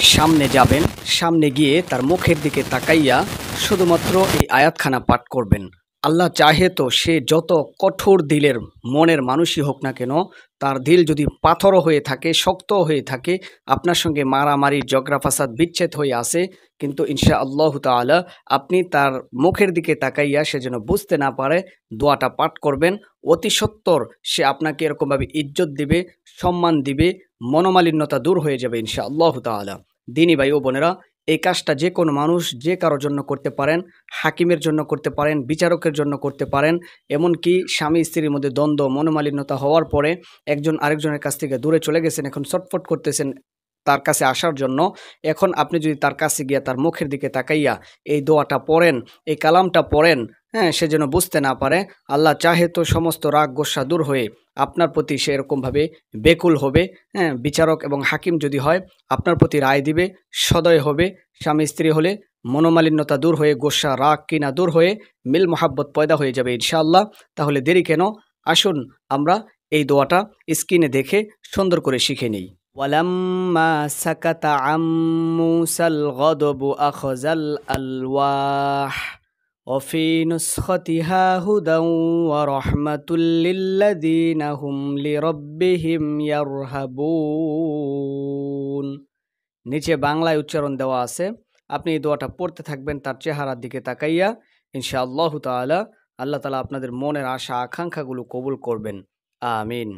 সামনে যাবেন, সামনে গিয়ে তার মুখের দিকে তাকাইয়া শুধুমাত্র এই আয়াতখানা পাঠ করবেন। আল্লাহ চাহে তো সে যত কঠোর দিলের মনের মানুষই হোক না কেন, তার দিল যদি পাথরও হয়ে থাকে, শক্ত হয়ে থাকে, আপনার সঙ্গে মারামারি ঝগড়া ফাসাদ বিচ্ছেদ হয়ে আসে, কিন্তু ইনশা আল্লাহ তাআলা আপনি তার মুখের দিকে তাকাইয়া সে যেন বুঝতে না পারে দোয়াটা পাঠ করবেন। অতি সত্বর সে আপনাকে এরকমভাবে ইজ্জত দিবে, সম্মান দিবে, মনোমালিন্যতা দূর হয়ে যাবে ইনশা আল্লাহ তাআলা। দিনী ভাই ও বোনেরা, এই কাজটা যে কোনো মানুষ যে কারোর জন্য করতে পারেন। হাকিমের জন্য করতে পারেন, বিচারকের জন্য করতে পারেন, এমনকি স্বামী স্ত্রীর মধ্যে দ্বন্দ্ব মনোমালিন্যতা হওয়ার পরে একজন আরেকজনের কাছ থেকে দূরে চলে গেছেন, এখন ছটফট করতেছেন তার কাছে আসার জন্য। এখন আপনি যদি তার কাছে গিয়া তার মুখের দিকে তাকাইয়া এই দোয়াটা পড়েন, এই কালামটা পড়েন, হ্যাঁ, সে যেন বুঝতে না পারে। আল্লাহ চাহে তো সমস্ত রাগ গোস্বা দূর হয়ে আপনার প্রতি সে এরকমভাবে বেকুল হবে। হ্যাঁ, বিচারক এবং হাকিম যদি হয় আপনার প্রতি রায় দিবে, সদয় হবে। স্বামী স্ত্রী হলে মনোমালিন্যতা দূর হয়ে গোস্বা রাগ কিনা দূর হয়ে মিল মোহাব্বত পয়দা হয়ে যাবে ইনশাআল্লাহ। তাহলে দেরি কেন, আসুন আমরা এই দোয়াটা স্ক্রিনে দেখে সুন্দর করে শিখে নিই। ওয়ালাম্মা সাকাতা আম মূসাল গদবু আখযাল আলওয়াহ وفي نسختها هدى ورحمة للذين هم لربهم يرهبون। নিচে বাংলায় উচ্চারণ দেওয়া আছে, আপনি এই দোয়াটা পড়তে থাকবেন তার চেহারার দিকে তাকাইয়া। ইনশাআল্লাহু তাআলা আল্লাহ তাআলা আপনাদের মনের আশা আকাঙ্ক্ষাগুলো কবুল করবেন। আমিন।